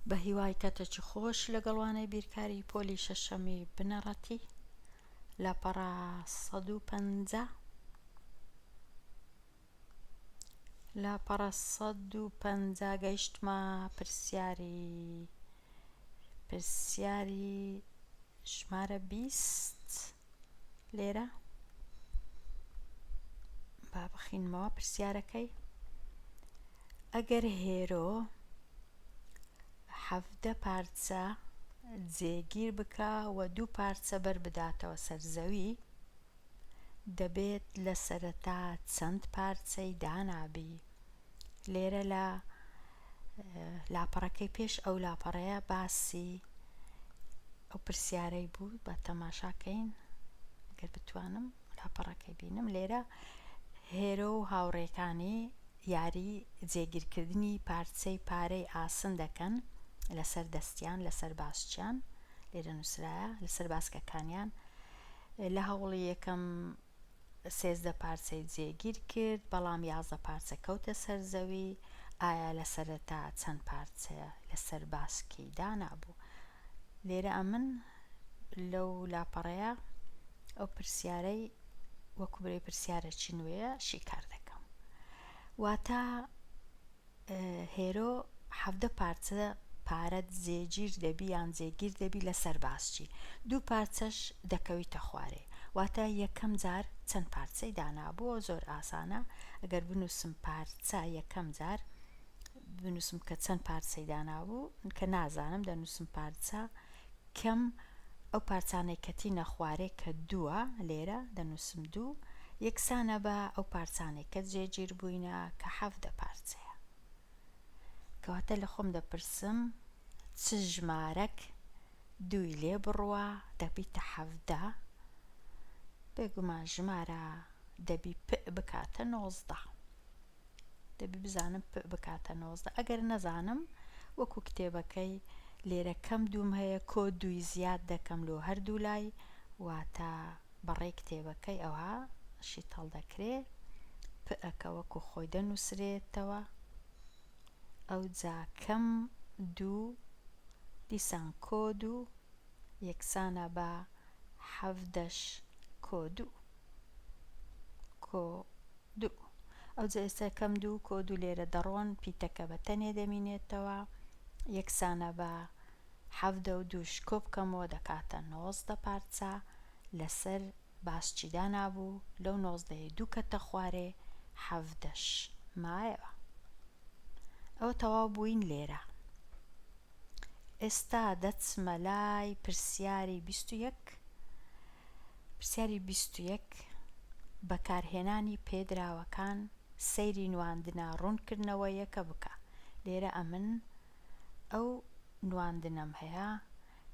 بە هیوای کاتێکی خۆش لەگەڵوانەی بیرکاری پۆلی شەشەمی بنەڕەتی لاپەڕا 150 لاپەڕا 150 گەیشتمە پرسیاری ژمارە 20 لێرە با بخینمەوە پرسیارەکەی. ئەگەر هێرۆ 17 پارچە جێگیر بکە و 2 پارچە بەربداتەوە سەر زەوی، دەبێت لە سەرەتا چەند پارچەی دانابی؟ لێرە لە لاپەڕەکەی پێش ئەو لاپەڕەیە باسی ئەو پرسیارەی بوو، بە تەماشاکەین ئەگەر بتوانم لاپەڕەکەی بینم. لێرە هێرۆ و هاوڕێکانی یاری جێگیرکردنی پارچەی پارەی ئاسن دەکەن لەسەر دەستیان، لەسەر باسچیان، لێرە نووسرایە لەسەر باسکەکانیان. لە هەوڵی یەکەم 13 پارچەی جێگیر کرد، بەڵام 11 پارچە کەوتە سەر زەوی. ئایا لە سەرەتا چەند پارچەیە لەسەر باسکی دانابوو؟ لێرە ئەمن لەو لاپەڕەیە ئەو پرسیارەی وەکو برێ پرسیارێکی نوێیە شیکار دەکەم. واتە هێرۆ 17 پارچە پارەت جێگیر دەبی یان جێگیر دەبی لەسەر باسچی، 2 پارچەش دەکەویتە خوارێ. واتە یەکەم جار چەند پارچەی دانابووە؟ زۆر ئاسانە. ئەگەر بنووسم پارچە یەکەم جار بنووسم کە چەند پارچەی دانابوو، کە نازانم دەنووسم پارچە کەم ئەو پارچانەی کەتینە خوارێ کە 2وە، لێرە دەنووسم 2 یەکسانە بە ئەو پارچانەی کە جێگیر بووینە کە 17 پارچەیە. کەواتە لە خۆم دەپرسم چ ژمارەک 2 لێ بڕوە دەبیتە 17؟ بێگومان ژمارە دەبی پ بکاتە 19، دەبی بزانم پ بکاتە 19. ئەگەر نەزانم وەکو کتێبەکەی لێرە کەم دووم هەیە، کۆ 2 زیاد دەکەم لۆ هەردوو لای، واتە بەڕێی کتێبەکەی ئەوها شیتەڵ دەکرێ پ ئەکە وەکو خۆی دەنووسرێتەوە. ئەو جا کەم 2 دیسان کۆ 2 یەکسانە بە 17ش کۆ 2 ئەو جا ئێستا کەم 2 کۆ 2 لێرە دەڕۆن، پیتەکە بە تەنێ دەمینێتەوە، یەکسانە بە 17 و 2ش کۆ بکەمەوە دەکاتە 19 پارچە لەسەر باسچی دانابوو. لەو 19 2 کەتە خوارێ، 17ش مایەوە. ئەوە تەواو بووین لێرە. ئێستا دەچمە لای پرسیاری 21. پرسیاری 21 بەکارهێنانی پێدراوەکان سەیری نواندنە ڕوونکردنەوە یەکە بکە. لێرە ئەمن ئەو نواندنەم هەیە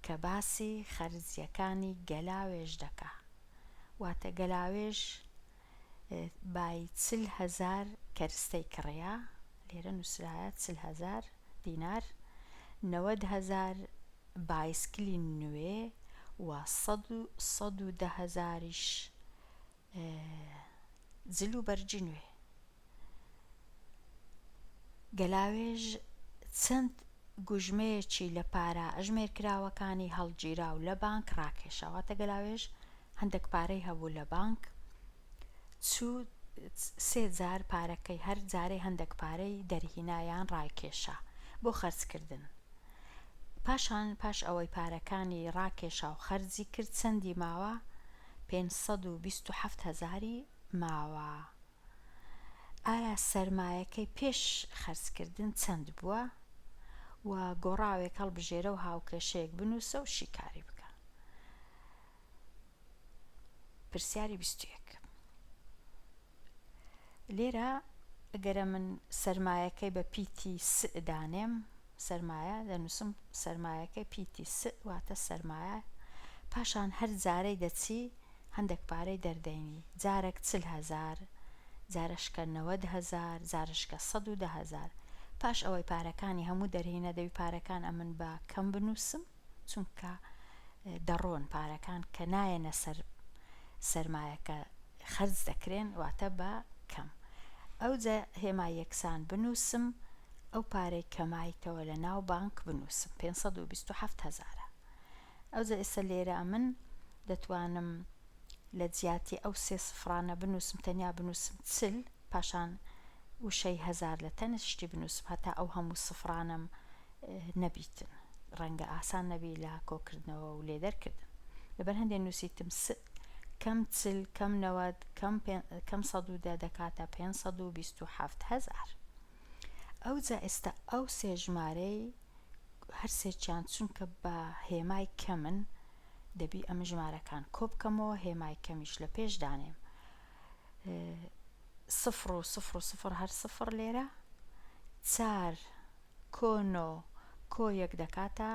کە باسی خەرجیەکانی گەلاوێژ دەکا. واتە گەلاوێژ بای 40,000 کەرستەی کڕیا، لێرە نووسرایە 40,000 دینار، 90,000 بایسکلی نوێ و 110,000ش جل و بەرجی نوێ. گەلاوێژ چەند گوژمەیەکی لە پارە ئەژمێرکراوەکانی هەڵگیرا و لە بانک ڕاکێشاواتە گەلاوێژ هەندێک پارەی هەبوو لە بانک، چوو 3 جار پارەکەی هەر جارەی هەندێک پارەی دەرهینایان ڕاکێشا بۆ خەرجکردن. پاش ئەوەی پارەکانی ڕاکێشا و خەرجی کرد چەندی ماوە؟ 527,000 ماوە. ئایا سەرمایەکەی پێش خەرجکردن چەند بووە؟ و گۆڕاوێک هەڵبژێرە و هاوکێشەیەک بنووسە و شیکاری بکە. پرسیاری 21 لێرە ئەگەرە من سەرمایەکەی بە پیتی س دانێم، سەرمایە دەنووسم سەرمایەکەی پیتی س واتە سەرمایە، پاشان هەر جارەی دەچی هەندێک پارەی دەردەینی، جارێک 40,000، جارشکە 90,000، جارشکە 110,000. پاش ئەوەی پارەکانی هەموو دەرهینە دەوی پارەکان ئەمن بە کەم بنووسم، چونکە دەڕۆن پارەکان کە نایەنە سەر سەرمایەکە خەرج دەکرێن، واتە بە کەم. ئەو جا هێمای یەکسان بنووسم ئەو پارەی کەمایتەوە لە ناو بانک بنووسم 527,000. ئەوجا ئێستا لێرە من دەتوانم لە جیاتی ئەو سێ سفرانە بنووسم، تەنیا بنووسم 40 پاشان وشەی 1000 لە تەنشتی بنووسم هەتا ئەو هەموو سفرانم نەبیتن، ڕەنگە ئاسان نەبی لە کۆکردنەوە و لێدەرکردن. لەبەر هەندێک نووسیتم کەم 40 کەم 90 کەم 110 دەکاتە 527,000. ئەوجا ئێستا ئەو سێ ژمارەی هەر سێکیان چونکە بە هێمای کەمن دەبی ئەم ژمارەکان کۆ بکەمەوە، هێمای کەمیش لە پێش دانێم. 0 و 0 و 0 هەر 0 لێرە، 4 کۆ 9 کۆ 1 دەکاتە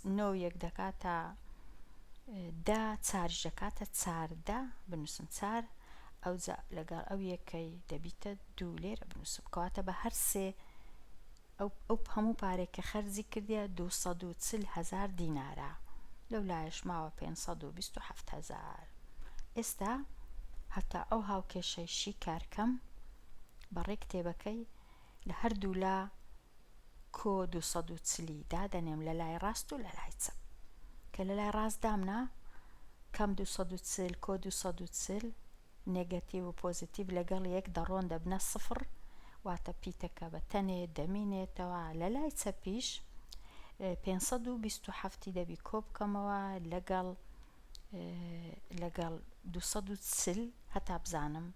9 1 دەکاتە 10 4 دەکاتە 14 بنووسم 4 ئەوجا لەگەڵ ئەو یەکەی دەبیتە 2 لێرە بنووسم کەواتە بە هەر سێ ئەو هەموو پارێک کە خەرجی کردیە 240,000 دینارە، لەو لایەش ماوە 527,000. ئێستا هەتا ئەو هاوکێشەی کارکەم بەڕێک کتێبەکەی لە هەردوو لا کۆ 240 دادەنێم لە لای ڕاست و لە لای چەپ، کە لە لای ڕاست دامنا کەم 240 کۆ 240 نێگەتیڤ و پۆزیتیڤ لەگەڵ یەک دەڕۆن دەبنە 0 واتە پیتەکە بە تەنێ دەمینێتەوە. لە لای چەپیش 527 دەبی کۆ بکەمەوە لەگەڵ 240 هەتا بزانم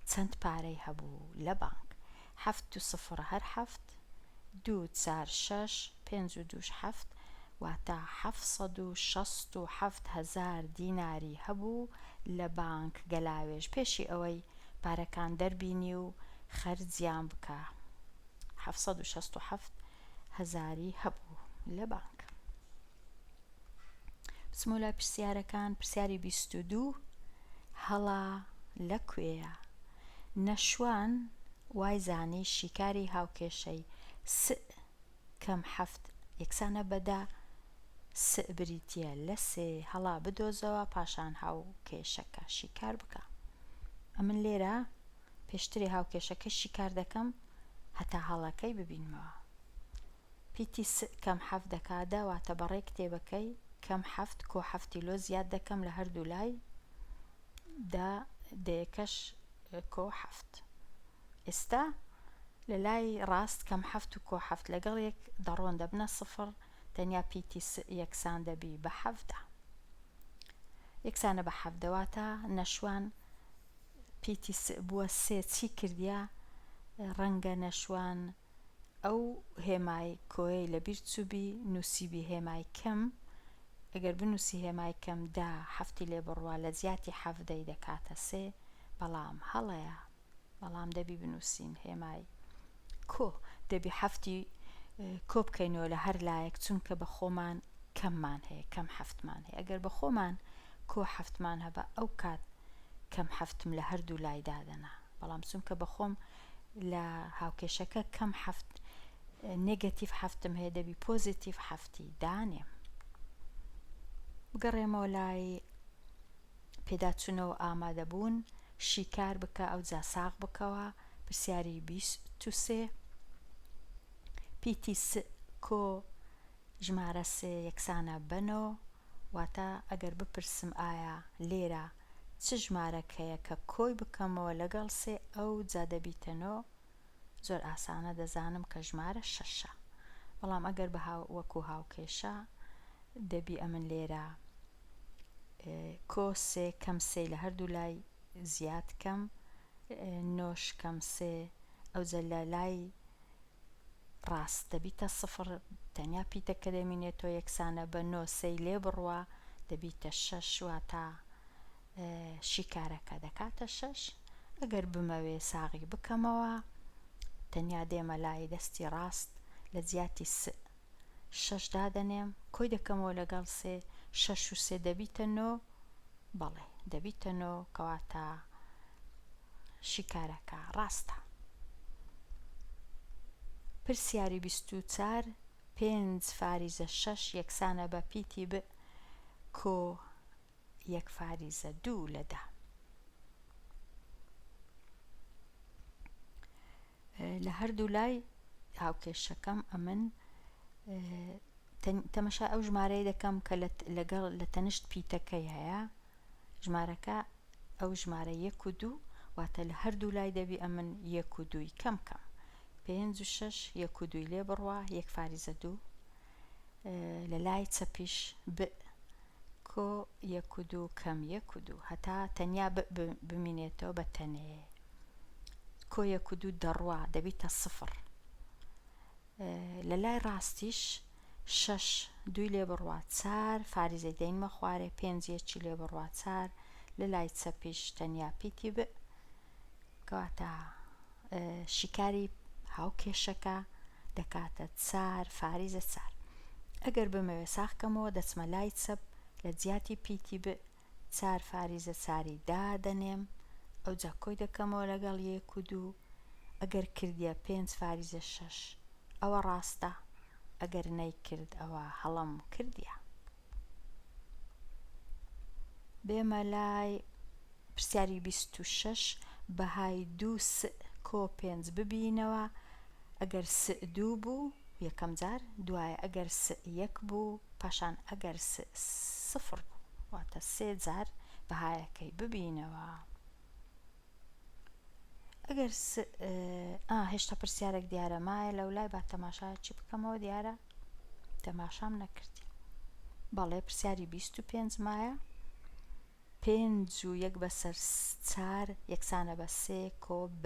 چەند پارەی هەبوو لە بانک. 7 و 0 هەر 7 2 4 6 5 و 2 7 واتە 767,000 دیناری هەبوو لە بانک گەلاوێژ پێشی ئەوەی پارەکان دەربینی و خەرجیان بکە. 767,000 هەبوو لە بانک. بچمە لای پرسیارەکان. پرسیاری 22 هەڵا لەکوێیە؟ نەشوان وای زانی شیکاری هاوکێشەی س کەم 7 یەکسانە بەدا س بریتیە لە سێ هەڵا بدۆزەوە پاشان هاوکێشەکە شیکار بکە. ئەمن لێرە پێشتری هاوکێشەکە شیکار دەکەم هەتا هەڵەکەی ببینمەوە. پیتی س کەم 7 دەکاتە واتە بەڕێ کتێبەکەی کەم 7 کۆ 7 لۆ زیاد دەکەم لە هەردوو لای دەیەکەش کۆ 7. ئێستا لە لای ڕاست کەم 7 و کۆ 7 لەگەڵ یەک دەڕۆن دەبنە 0 تەنیا پیتی س یەکسان دەبی بە 7 یەکسانە بە 7 دەواتە نەشوان پیتی س بووە سێ چی کردیا؟ ڕەنگە نەشوان ئەو هێمای کۆیەی لە بیر چوبی نووسیبی هێمای کەم، ئەگەر بنووسی هێمای کەم 7 لێ بڕوا لە جیاتی 7 دەکاتە 3 بەڵام هەڵەیە، بەڵام دەبی بنووسین هێمای کۆ دەبی 7 کۆ بکەینەوە لە هەر لایەک چونکە بە خۆمان کەممان هەیە کەم 7مان هەیە. ئەگەر بە خۆمان کۆ 7مان هەبە ئەو کات کەم 7م لە هەردوو لای دادەنا، بەڵام چونکە بە خۆم لە هاوکێشەکە کەم 7 نێگەتیڤ 7م هەیە دەبی پۆزیتیڤ 7 دانێم. بگەڕێمەوە لای پێداچوونەوە ئامادەبوون شیکار بکە ئەوجا ساغ بکەوە. پرسیاری 23 پیتی س کۆ ژمارە سێ یەکسانە بەنەوە واتە ئەگەر بپرسم ئایا لێرە چ ژمارەکەیە کە کۆی بکەمەوە لەگەڵ سێ ئەو جا دەبیتەنەوە زۆر ئاسانە دەزانم کە ژمارە 6، بەڵام ئەگەر بە وەکو هاوکێشە دەبی ئەمن لێرە کۆ سێ کەم سێ لە هەردوو لای زیاد کەم 9 کەم سێ ئەوجا لە لای ڕاست دەبیتە 0 تەنیا پیتەکە دەمینێتەوە یەکسانە بە 9 سێ لێ بڕوا دەبیتە 6 واتە شیکارەکە دەکاتە 6. ئەگەر بمەوێ ساغی بکەمەوە تەنیا دێمە لای دەستی ڕاست لە جیاتی 6 دادەنێم کۆی دەکەمەوە لەگەڵ 6 و 3 دەبیتە 9 بەڵێ دەبیتە 9 کەواتە شیکارەکە ڕاستە. پرسیاری 24 5 فاریزە 6 یەکسانە بە پیتی ب کۆ 1 فاریزە 2 لە 10. لە هەردوو لای هاوکێشەکەم ئەمن تەمەشا ئەو ژمارەی دەکەم کە لەگەڵ لە تەنشت پیتەکەی هەیە ژمارەکە ئەو ژمارە 1 و 2 واتە لە هەردوو لای دەبی ئەمن 1 و 2 کەم 5 و 6 1 و 2 لێ بڕوا 1 فاریزە 2 لە لای چەپیش ب کۆ 1 و 2 کەم 1 و 2 هەتا تەنیا بمینێتەوە بە تەنێ کۆ 1 و 2 دەڕوا دەبیتە 0 لە لای ڕاستیش 6 2 لێ بڕوا 4 فاریزەی دەینمە خوارێ 5 1 لێ بڕوا 4 لە لای چەپیش تەنیا پیتی ب کەواتە شیکاری هاوکێشەکە دەکاتە 4 فاریزە 4 ئەگەر بمەوێ ساختکەمەوە دەچمە لای چەپ لە جیاتی پیتی ب 4 فاریزە 4 دادەنێم ئەو جا کۆی دەکەمەوە لەگەڵ 1 و 2 ئەگەر کردیە 5 فاریزە 6 ئەوە ڕاستە ئەگەر نەیکرد ئەوە هەڵم کردیە بێمە لای پرسیاری 26 بەهای 2 س کۆ 5 ببینەوە ئەگەر س 2 بوو یەکەم جار دوایە ئەگەر س 1 بوو پاشان ئەگەر س 0 بوو واتە 3 جار بەهایەکەی ببینەوە ئەگەر هێشتا پرسیارێک دیارە مایە لەو لای با تەماشایەکی بکەمەوە دیارە تەماشام نەکردی بەڵێ پرسیاری 25 مایە 5 و 1 بەسەر 4 یەکسانە بە 3 کۆ ب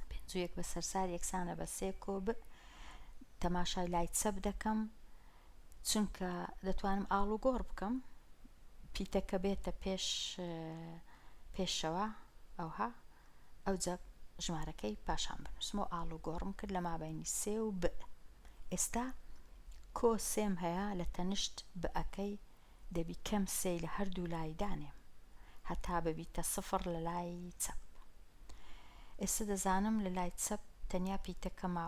5 و 1 بەسەر 4 یەکسانە بە 3 کۆ ب تەماشای لای چەپ دەکەم چونکە دەتوانم ئاڵ و گۆڕ بکەم پیتەکە بێتە پێشەوە ئەوها ئەوجا ژمارەکەی پاشان بنووسمەوە ئاڵ و گۆڕم کرد لە مابەینی 3 و ب ئێستا کۆ سێم هەیە لە تەنشت بەکەی دەبی کەم سێی لە هەردوو لای دانێم هەتا ببیتە 0 لە لای چەپ ئێستا دەزانم لە لای چەپ تەنیا پیتەکە ماوە